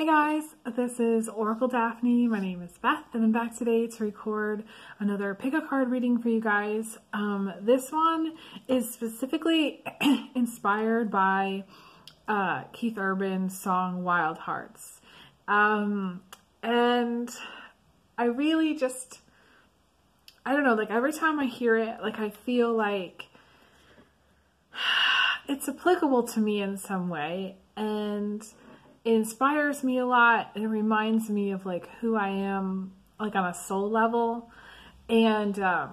Hey guys, this is Oracle Daphne. My name is Beth, and I'm back today to record another pick a card reading for you guys. This one is specifically inspired by Keith Urban's song Wild Hearts. And I really just, I don't know, like every time I hear it, like I feel like it's applicable to me in some way, and it inspires me a lot. It reminds me of like who I am, like on a soul level. And I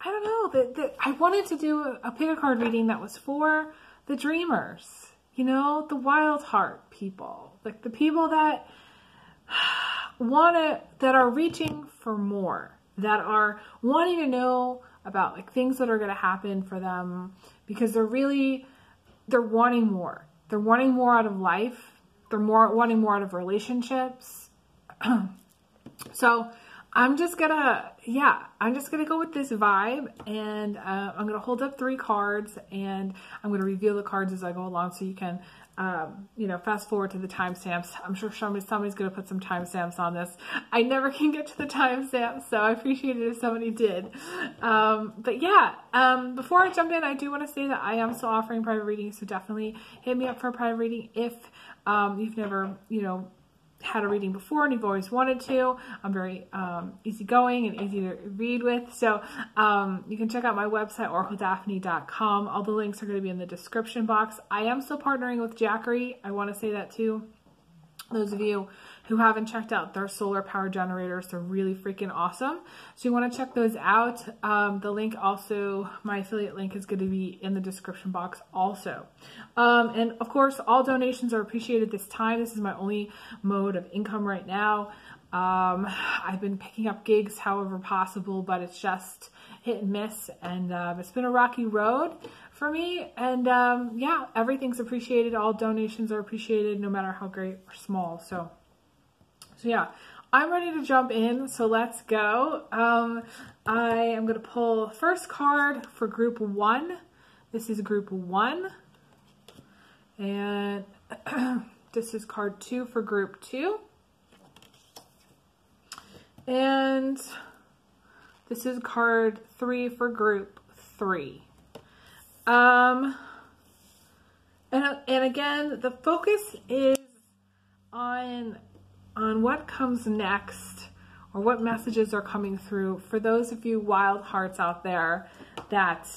don't know, I wanted to do a pick a card reading that was for the dreamers, you know, the wild heart people, like the people that that are reaching for more, that are wanting to know about like things that are going to happen for them, because they're wanting more. They're wanting more out of life. They're wanting more out of relationships. So I'm just gonna go with this vibe, and I'm gonna hold up 3 cards, and I'm gonna reveal the cards as I go along, so you can, fast forward to the timestamps. I'm sure somebody's gonna put some timestamps on this. I never can get to the timestamps, so I appreciate it if somebody did. But yeah, before I jump in, I do want to say that I am still offering private readings, so definitely hit me up for a private reading if you've never, had a reading before and you've always wanted to. I'm very easygoing and easy to read with. So you can check out my website, oracledaphne.com. All the links are going to be in the description box. I am still partnering with Jackery. I want to say that too. Those of you who haven't checked out their solar power generators, they're really freaking awesome. So you want to check those out. The link also, my affiliate link, is going to be in the description box also. And of course, all donations are appreciated this time. This is my only mode of income right now. I've been picking up gigs however possible, but it's just hit and miss. And it's been a rocky road for me. And yeah, everything's appreciated. All donations are appreciated, no matter how great or small. So yeah, I'm ready to jump in. So let's go. I am going to pull the first card for group 1. This is group 1. And this is card 2 for group 2. And this is card 3 for group 3. And again, the focus is on what comes next, or what messages are coming through for those of you wild hearts out there that,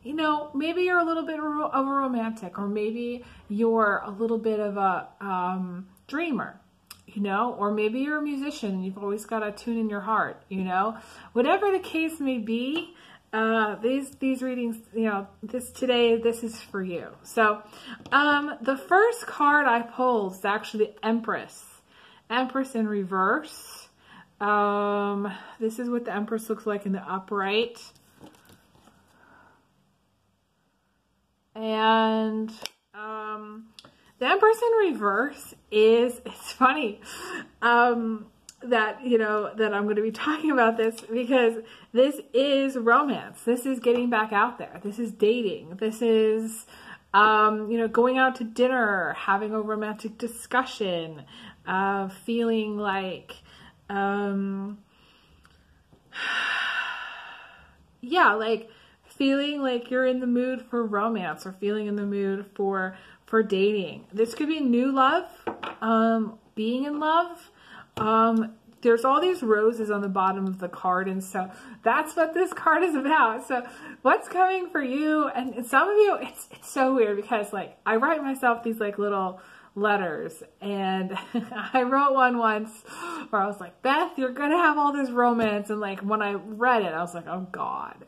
maybe you're a little bit of a romantic, or maybe you're a little bit of a dreamer, or maybe you're a musician and you've always got a tune in your heart, whatever the case may be. These readings, this is for you. So, the first card I pulled is actually the Empress in reverse. This is what the Empress looks like in the upright. And, the Empress in reverse it's funny, that I'm going to be talking about this, because this is romance. This is getting back out there. This is dating. This is, going out to dinner, having a romantic discussion, feeling like, feeling like you're in the mood for romance, or feeling in the mood for dating. This could be new love, being in love. There's all these roses on the bottom of the card, and so that's what this card is about. So what's coming for you? And some of you, it's so weird, because like I write myself these like little letters, and I wrote one once where I was like, Beth, you're gonna have all this romance, and like when I read it, I was like, oh God.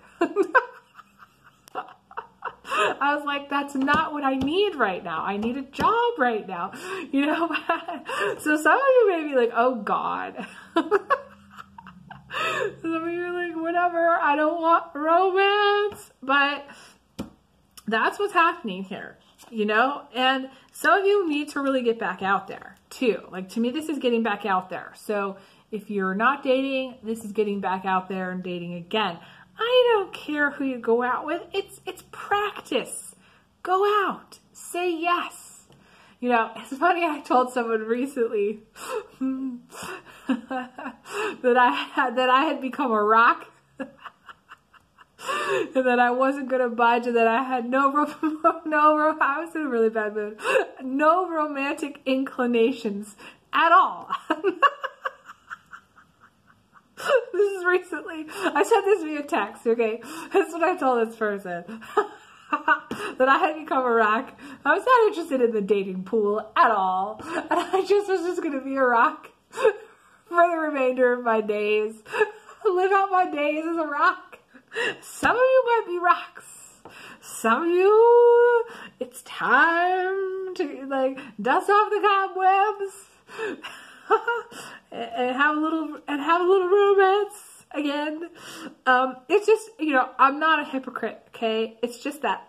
I was like, that's not what I need right now. I need a job right now, So some of you may be like, oh God. Some of you are like, whatever, I don't want romance. But that's what's happening here, And some of you need to really get back out there too. Like, to me, this is getting back out there. So if you're not dating, this is getting back out there and dating again. I don't care who you go out with. It's practice. Go out. Say yes. You know, it's funny, I told someone recently that I had become a rock. And that I wasn't going to budge, and that I had I was in a really bad mood. No romantic inclinations at all. This is recently. I sent this via text, okay? That's what I told this person. That I had become a rock. I was not interested in the dating pool at all. And I was just going to be a rock for the remainder of my days. Live out my days as a rock. Some of you might be rocks. Some of you, it's time to like dust off the cobwebs and have a little romance again. It's just, you know, I'm not a hypocrite, okay? It's just that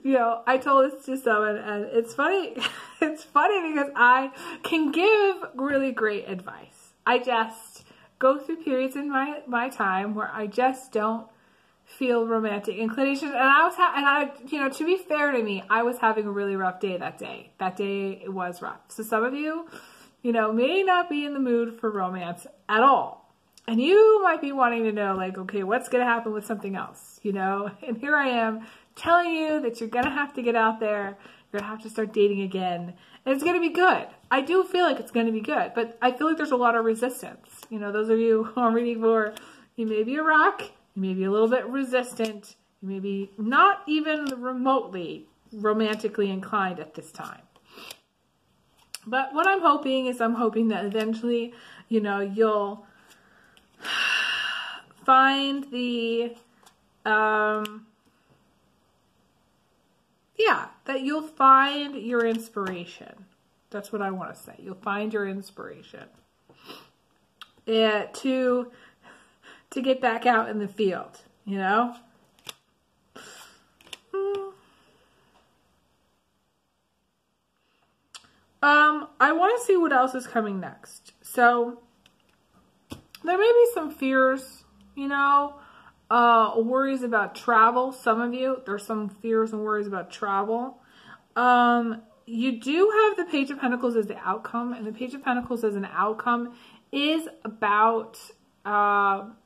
you know, I told this to someone, and it's funny. It's funny because I can give really great advice. I just go through periods in my time where I just don't feel romantic inclinations, and you know, to be fair to me, I was having a really rough day that day. That day it was rough. So some of you, you know, may not be in the mood for romance at all, and you might be wanting to know, like, okay, what's going to happen with something else, you know? And here I am telling you that you're going to have to get out there. You're going to have to start dating again, and it's going to be good. I do feel like it's going to be good, but I feel like there's a lot of resistance. You know, those of you who are reading more, you may be a rock, you may be a little bit resistant, you may be not even remotely romantically inclined at this time. But what I'm hoping is I'm hoping that eventually, you know, you'll find the, that you'll find your inspiration. That's what I want to say. You'll find your inspiration to get back out in the field, you know? I want to see what else is coming next. So there may be some fears, you know, worries about travel. Some of you, there's some fears and worries about travel. You do have the Page of Pentacles as the outcome, and the Page of Pentacles as an outcome is about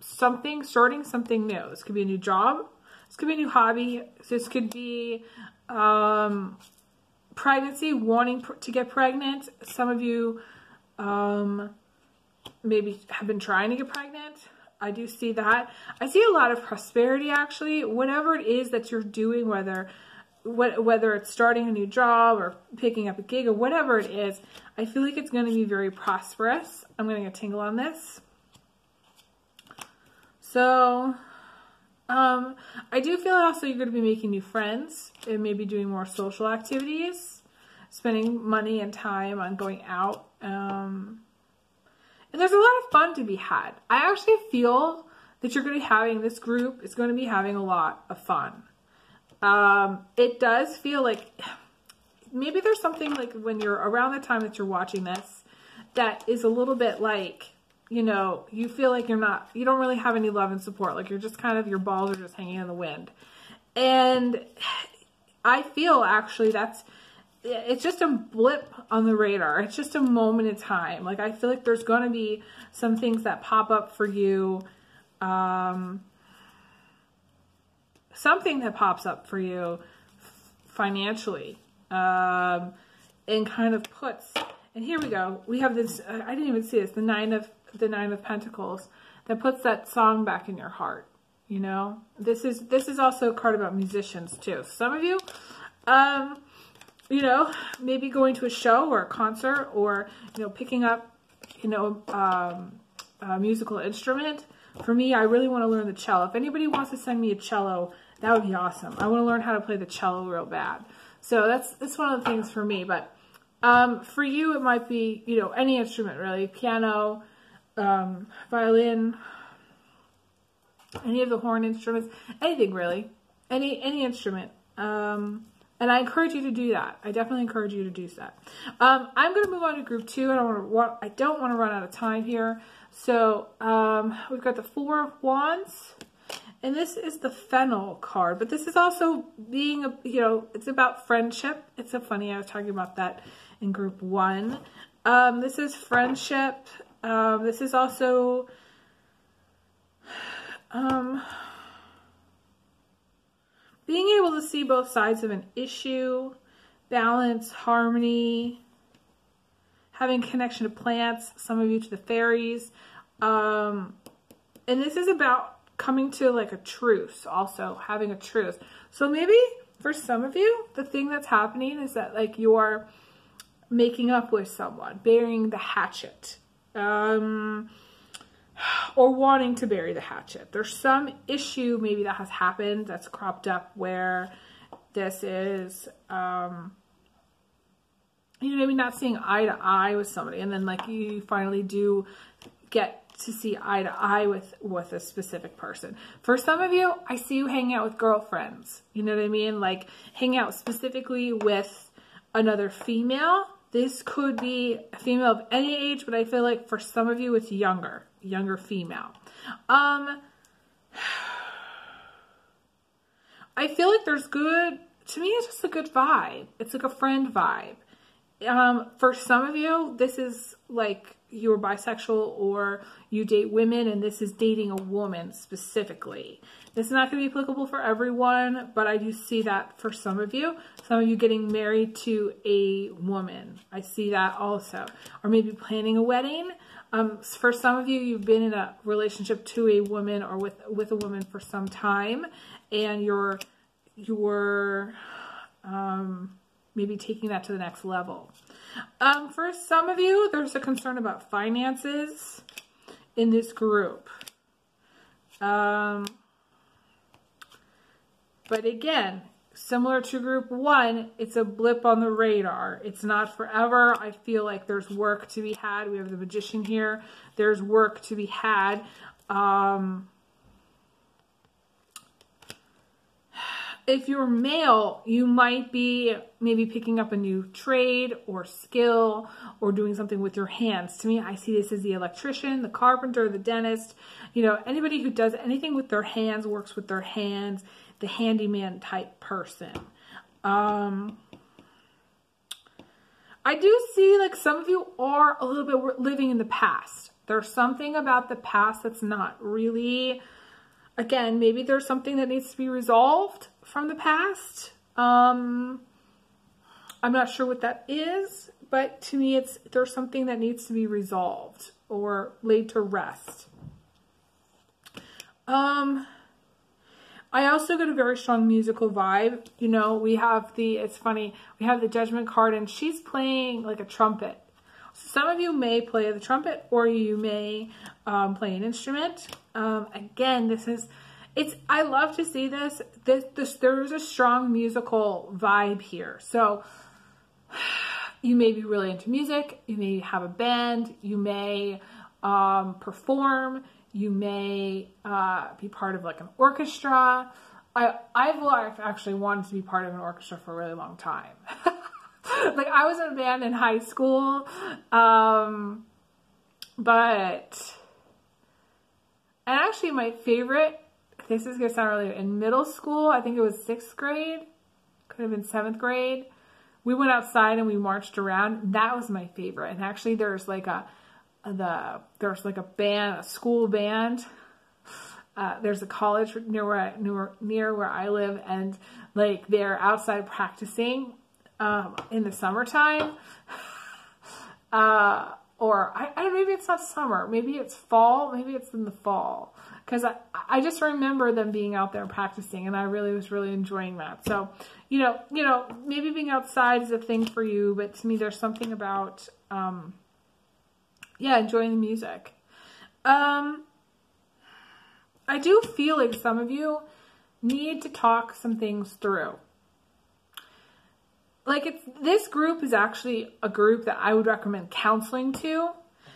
starting something new. This could be a new job. This could be a new hobby. This could be pregnancy, wanting to get pregnant. Some of you maybe have been trying to get pregnant. I do see that. I see a lot of prosperity, actually. Whatever it is that you're doing, whether it's starting a new job or picking up a gig or whatever it is, I feel like it's going to be very prosperous. I'm going to get a tingle on this. So, I do feel also you're going to be making new friends and maybe doing more social activities, spending money and time on going out. And there's a lot of fun to be had. I actually feel that you're going to be having, this group is going to be having a lot of fun. It does feel like maybe there's something like when you're around the time that you're watching this that is a little bit like, you know, you feel like you don't really have any love and support. Like you're just kind of, your balls are just hanging in the wind. And I feel actually it's just a blip on the radar. It's just a moment in time. Like I feel like there's going to be some things that pop up for you. Something that pops up for you financially. And kind of puts, and here we go. We have this, I didn't even see this, the Nine of Pentacles that puts that song back in your heart. You know, this is also a card about musicians too. Some of you, you know, maybe going to a show or a concert, or, you know, picking up, you know, a musical instrument. For me, I really want to learn the cello. If anybody wants to send me a cello, that would be awesome. I want to learn how to play the cello real bad. So that's one of the things for me. But for you, it might be, you know, any instrument really, piano, violin, any of the horn instruments, anything really, any instrument. And I encourage you to do that. I definitely encourage you to do that. I'm going to move on to group 2. I don't want to run out of time here. So we've got the Four of Wands, And this is the Fennel card, but this is also being, it's about friendship. It's so funny, I was talking about that in group 1. This is friendship. This is also, being able to see both sides of an issue, balance, harmony, having connection to plants, some of you to the fairies. And this is about coming to like a truce, also having a truce. So maybe for some of you, the thing that's happening is that like you're making up with someone, burying the hatchet, or wanting to bury the hatchet. There's some issue maybe that has happened that's cropped up where this is, maybe not seeing eye to eye with somebody, and then like you finally do get to see eye to eye with a specific person. For some of you, I see you hanging out with girlfriends. You know what I mean? Like hang out specifically with another female. This could be a female of any age, but I feel like for some of you, it's younger female. I feel like there's good, to me, it's just a good vibe. It's like a friend vibe. For some of you, this is like you're bisexual or you date women, and this is dating a woman specifically. This is not going to be applicable for everyone, but I do see that for some of you getting married to a woman. I see that also. Or maybe planning a wedding. For some of you, you've been in a relationship to a woman or with a woman for some time, and you're maybe taking that to the next level. For some of you, there's a concern about finances in this group. But again, similar to group 1, it's a blip on the radar. It's not forever. I feel like there's work to be had. We have the Magician here. There's work to be had. If you're male, you might be maybe picking up a new trade or skill or doing something with your hands. To me, I see this as the electrician, the carpenter, the dentist, anybody who does anything with their hands, works with their hands, the handyman type person. I do see like some of you are a little bit living in the past. There's something about the past that's not really, again, maybe there's something that needs to be resolved from the past. I'm not sure what that is, but to me, there's something that needs to be resolved or laid to rest. I also get a very strong musical vibe. We have it's funny, we have the Judgment card, and she's playing like a trumpet. Some of you may play the trumpet, or you may play an instrument. Again, I love to see this. There's a strong musical vibe here. So you may be really into music. You may have a band. You may perform. You may be part of like an orchestra. I've actually wanted to be part of an orchestra for a really long time. Like I was in a band in high school, and actually my favorite, this is going to sound really, in middle school, I think it was 6th grade, could have been 7th grade, we went outside and we marched around. That was my favorite. And actually there's like a band, a school band. There's a college near where I live, and like they're outside practicing in the summertime. Or I don't know, maybe it's not summer, maybe it's fall, maybe it's in the fall. Because I just remember them being out there practicing, and I was really enjoying that. So, maybe being outside is a thing for you, but to me there's something about, enjoying the music. I do feel like some of you need to talk some things through. Like this group is actually a group that I would recommend counseling to.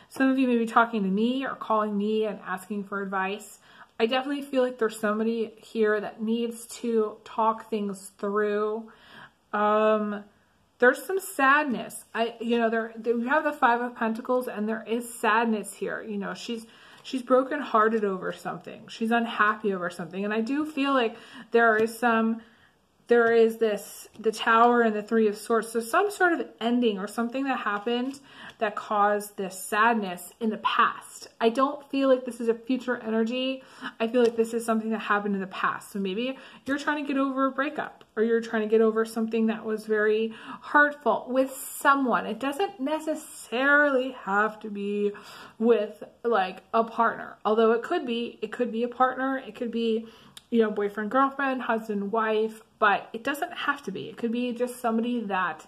Some of you may be talking to me or calling me and asking for advice. I definitely feel like there's somebody here that needs to talk things through. There's some sadness. We have the 5 of Pentacles, and there is sadness here. she's brokenhearted over something. She's unhappy over something. And I do feel like there is the Tower and the Three of Swords. So some sort of ending or something that happened that caused this sadness in the past. I don't feel like this is a future energy. I feel like this is something that happened in the past. So maybe you're trying to get over a breakup, or you're trying to get over something that was very hurtful with someone. It doesn't necessarily have to be with like a partner, although it could be a partner. It could be, you know, boyfriend, girlfriend, husband, wife, but it doesn't have to be. It could be just somebody that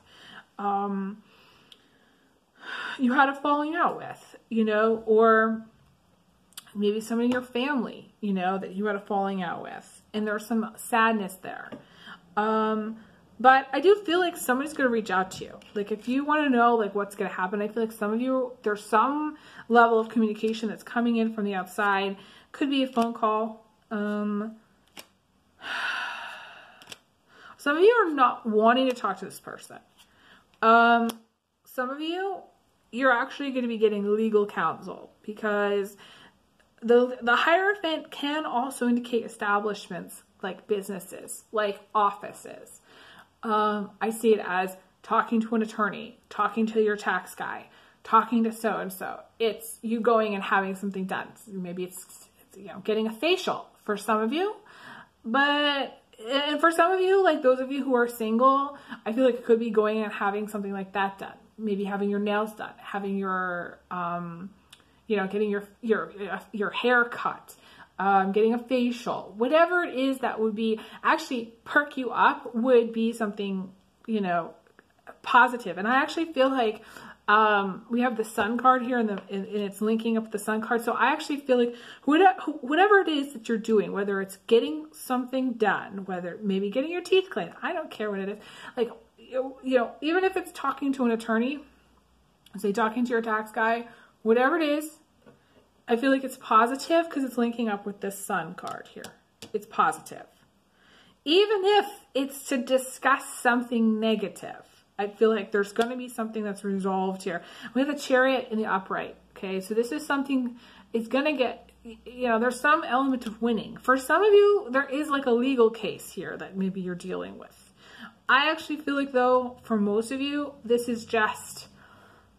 you had a falling out with, you know, or maybe somebody in your family, you know, that you had a falling out with, and there's some sadness there. But I do feel like somebody's going to reach out to you. Like, if you want to know, like, what's going to happen, I feel like some of you, there's some level of communication that's coming in from the outside. Could be a phone call. Some of you are not wanting to talk to this person. Some of you, you're actually going to be getting legal counsel, because the Hierophant can also indicate establishments like businesses, like offices. I see it as talking to an attorney, talking to your tax guy, talking to so-and-so. It's you going and having something done. Maybe it's you know, getting a facial for some of you, and for some of you, like those of you who are single, I feel like it could be going and having something like that done. Maybe having your nails done, having your, you know, getting your hair cut, getting a facial, whatever it is that would be actually perk you up would be something, you know, positive. And I actually feel like we have the Sun card here, and it's linking up the Sun card. So I actually feel like whatever it is that you're doing, whether it's getting something done, whether maybe getting your teeth cleaned, I don't care what it is. Like, you know, even if it's talking to an attorney, say talking to your tax guy, whatever it is, I feel like it's positive because it's linking up with this Sun card here. It's positive. Even if it's to discuss something negative, I feel like there's going to be something that's resolved here. We have a Chariot in the upright. Okay, so this is something, it's going to get, you know, there's some element of winning. For some of you, there is like a legal case here that maybe you're dealing with. I actually feel like, though, for most of you, this is just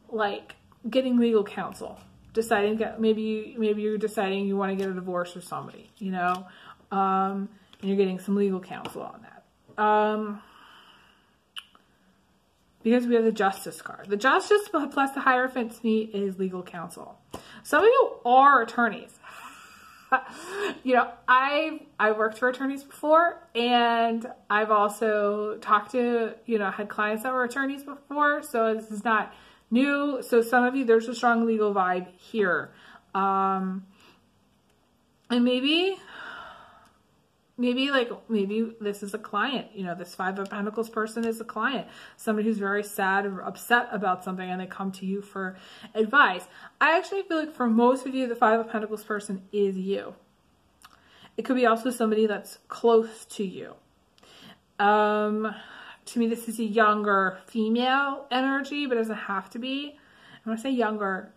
like getting legal counsel. Deciding, maybe you're deciding you want to get a divorce with somebody, you know, and you're getting some legal counsel on that. Because we have the Justice card. The Justice plus the Hierophant to me is legal counsel. Some of you are attorneys. You know, I've worked for attorneys before, and I've also talked to, you know, had clients that were attorneys before, so this is not new. So some of you, there's a strong legal vibe here. And maybe this is a client, you know, this Five of Pentacles person is a client, somebody who's very sad or upset about something, and they come to you for advice. I actually feel like for most of you, the Five of Pentacles person is you. It could be also somebody that's close to you. To me, this is a younger female energy, but it doesn't have to be. When I say younger,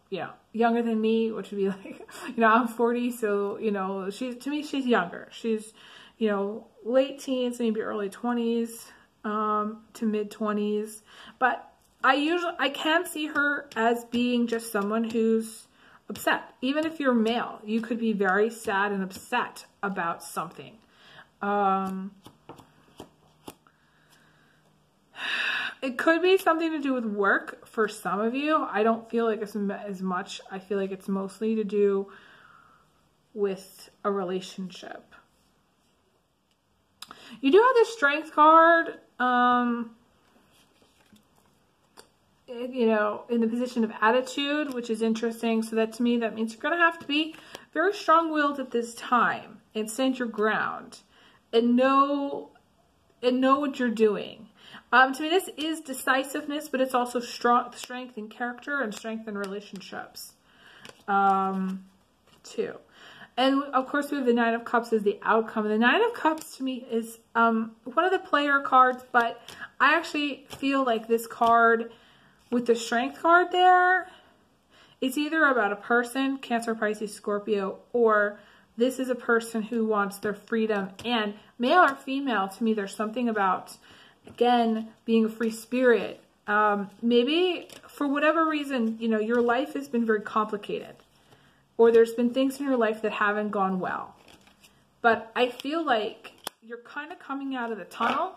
yeah, younger than me, which would be like, you know, I'm 40, so, you know, to me, she's younger. She's, you know, late teens, maybe early 20s, to mid 20s. But I can see her as being just someone who's upset. Even if you're male, you could be very sad and upset about something. It could be something to do with work for some of you. I don't feel like it's as much. I feel like it's mostly to do with a relationship. You do have the Strength card, you know, in the position of attitude, which is interesting. So that, to me, that means you're going to have to be very strong-willed at this time and stand your ground and know what you're doing. To me, this is decisiveness, but it's also strength in character and strength in relationships, too. And, of course, we have the Nine of Cups as the outcome. And the Nine of Cups, to me, is one of the player cards, but I actually feel like this card with the Strength card there It's either about a person, Cancer, Pisces, Scorpio, or this is a person who wants their freedom. And male or female, to me, there's something about, again, being a free spirit. Maybe for whatever reason, you know, your life has been very complicated, or there's been things in your life that haven't gone well. But I feel like you're kind of coming out of the tunnel,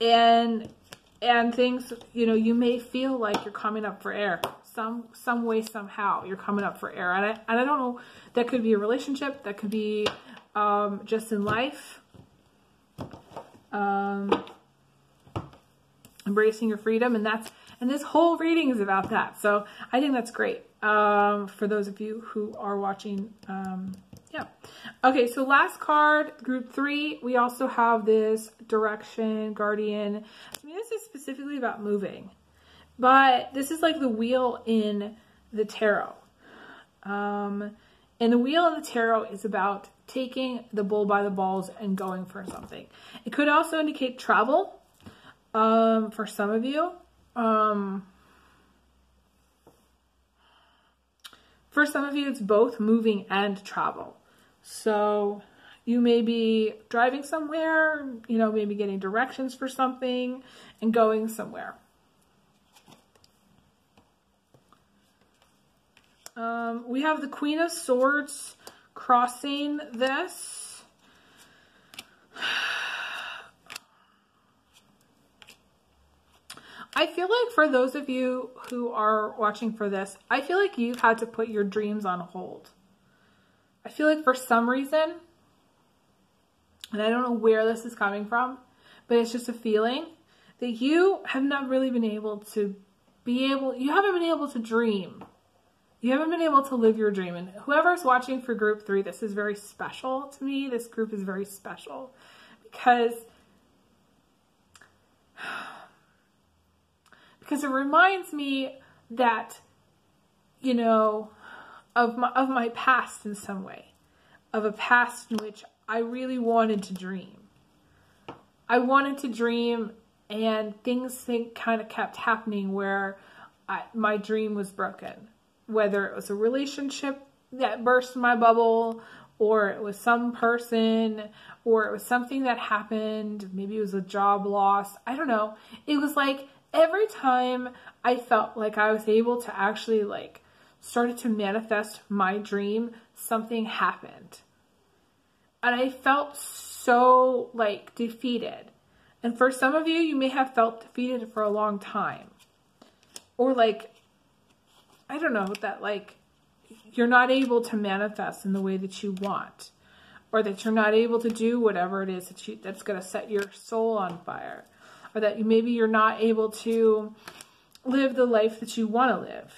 and things, you know, you may feel like you're coming up for air. Some way, somehow, you're coming up for air. And I don't know, that could be a relationship, that could be just in life. Embracing your freedom, and this whole reading is about that. So I think that's great for those of you who are watching. Yeah. Okay, so last card, group 3, we also have this direction, guardian. I mean, this is specifically about moving, but this is like the wheel in the tarot. And the wheel in the tarot is about taking the bull by the balls and going for something. It could also indicate travel for some of you. For some of you, it's both moving and travel. So you may be driving somewhere, you know, maybe getting directions for something and going somewhere. We have the Queen of Swords crossing this. I feel like for those of you who are watching for this, I feel like you've had to put your dreams on hold. I feel like for some reason, and I don't know where this is coming from, but it's just a feeling that you have not really been able to you haven't been able to dream. You haven't been able to live your dream. And whoever's watching for group 3, this is very special to me. This group is very special because it reminds me that, you know, of my past in some way, of a past in which I really wanted to dream. I wanted to dream, and things kind of kept happening where my dream was broken. Whether it was a relationship that burst my bubble, or it was some person, or it was something that happened. Maybe it was a job loss. I don't know. It was like every time I felt like I was able to actually like started to manifest my dream, something happened. And I felt so like defeated. And for some of you, you may have felt defeated for a long time. Or like, I don't know, that like you're not able to manifest in the way that you want. Or that you're not able to do whatever it is that's going to set your soul on fire. Or that maybe you're not able to live the life that you want to live.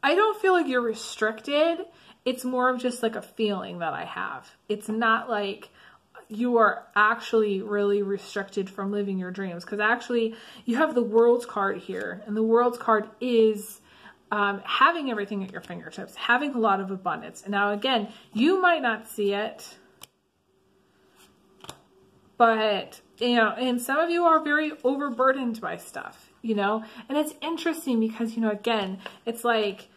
I don't feel like you're restricted. It's more of just like a feeling that I have. It's not like you are actually really restricted from living your dreams. Because actually, you have the World's card here. And the World's card is having everything at your fingertips. Having a lot of abundance. And now again, you might not see it. But, you know, and some of you are very overburdened by stuff, you know. And it's interesting because, you know, again, it's like,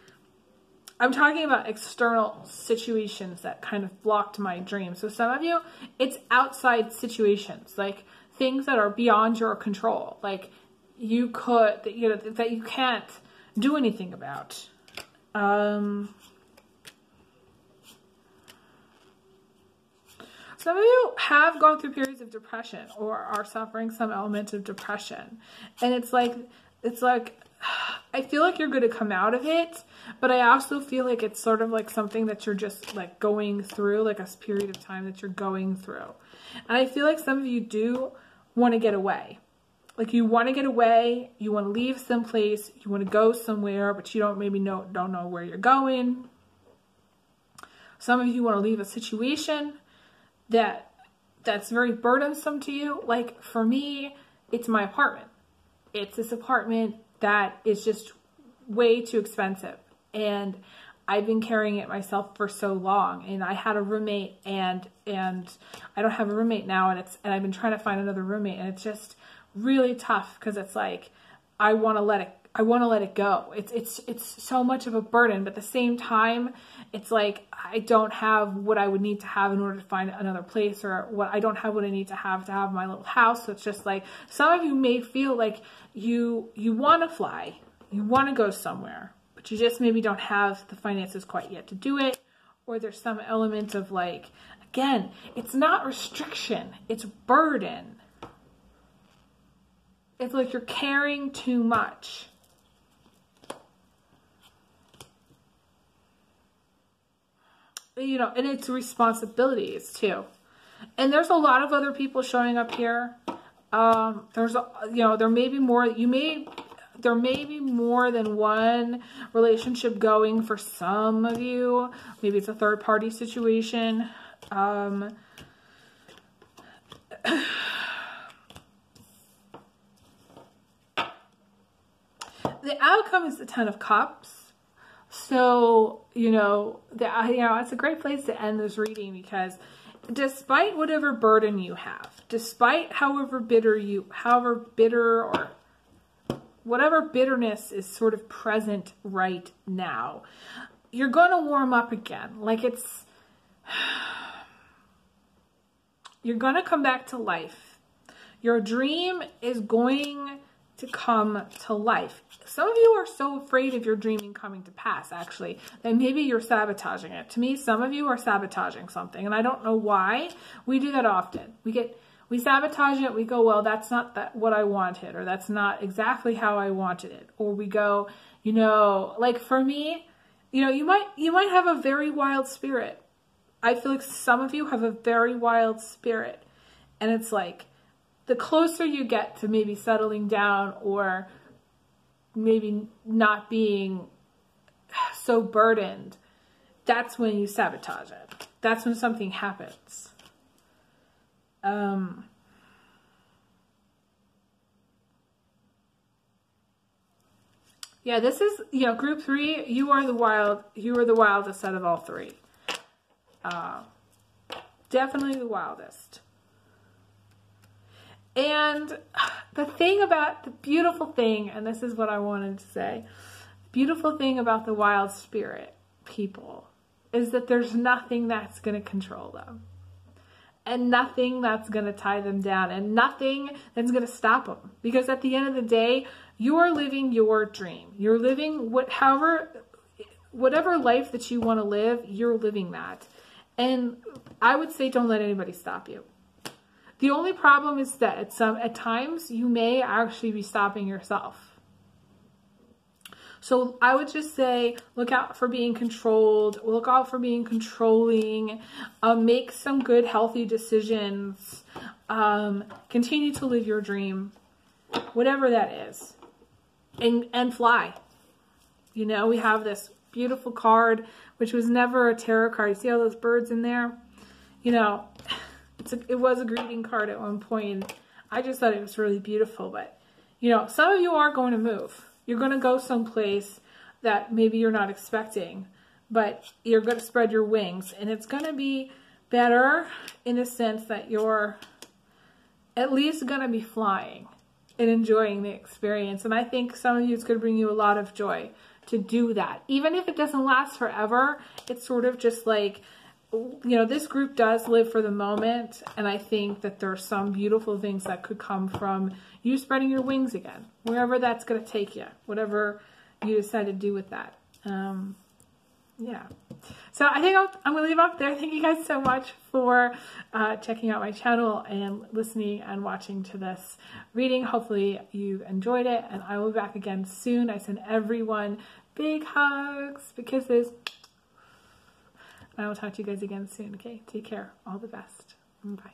I'm talking about external situations that kind of blocked my dream. So some of you, it's outside situations, like things that are beyond your control. Like you could, you know, that you can't do anything about. Some of you have gone through periods of depression or are suffering some element of depression. And it's like, I feel like you're going to come out of it, but I also feel like it's sort of like something that you're just like going through, like a period of time that you're going through. And I feel like some of you do want to get away. Like you want to get away, you want to leave someplace, you want to go somewhere, but you don't know where you're going. Some of you want to leave a situation that's very burdensome to you. Like for me, it's my apartment. It's this apartment that is just way too expensive. And I've been carrying it myself for so long. And I had a roommate and I don't have a roommate now, and I've been trying to find another roommate, and it's just really tough because it's like, I want to let it go. It's so much of a burden, but at the same time, it's like, I don't have what I would need to have in order to find another place, or I don't have what I need to have my little house. So it's just like, some of you may feel like you want to fly, you want to go somewhere, but you just maybe don't have the finances quite yet to do it. Or there's some element of like, again, it's not restriction, it's burden. It's like you're carrying too much. You know, and it's responsibilities too. And there's a lot of other people showing up here. There's, you know, there may be more, there may be more than one relationship going for some of you. Maybe it's a third party situation. The outcome is the Ten of Cups. So, you know, it's a great place to end this reading, because despite whatever burden you have, despite however bitter or whatever bitterness is sort of present right now, you're going to warm up again. Like you're going to come back to life. Your dream is going to come to life. Some of you are so afraid of your dreaming coming to pass, actually, that maybe you're sabotaging it. To me, some of you are sabotaging something, and I don't know why. We do that often. We sabotage it. We go, well, that's not what I wanted, or that's not exactly how I wanted it. Or we go, you know, like for me, you know, you might have a very wild spirit. I feel like some of you have a very wild spirit, and it's like, the closer you get to maybe settling down, or maybe not being so burdened, that's when you sabotage it. That's when something happens. Yeah, this is, you know, group 3, you are the wildest out of all 3. Definitely the wildest. And the beautiful thing, and this is what I wanted to say, the beautiful thing about the wild spirit people is that there's nothing that's going to control them. And nothing that's going to tie them down, and nothing that's going to stop them. Because at the end of the day, you are living your dream. You're living whatever life that you want to live, you're living that. And I would say, don't let anybody stop you. The only problem is that at times you may actually be stopping yourself. So I would just say, look out for being controlled, look out for being controlling, make some good, healthy decisions, continue to live your dream, whatever that is, and fly. You know, we have this beautiful card, which was never a tarot card. You see all those birds in there? You know, it was a greeting card at one point. I just thought it was really beautiful, but, you know, some of you are going to move. You're going to go someplace that maybe you're not expecting, but you're going to spread your wings, and it's going to be better in a sense that you're at least going to be flying and enjoying the experience. And I think some of you, it's going to bring you a lot of joy to do that. Even if it doesn't last forever, it's sort of just like, you know, this group does live for the moment, and I think that there are some beautiful things that could come from you spreading your wings again, wherever that's going to take you, whatever you decide to do with that. Yeah. So I think I'm going to leave off there. Thank you guys so much for checking out my channel and listening and watching to this reading. Hopefully you enjoyed it, and I will be back again soon. I send everyone big hugs, big kisses. I will talk to you guys again soon, okay? Take care. All the best. Bye.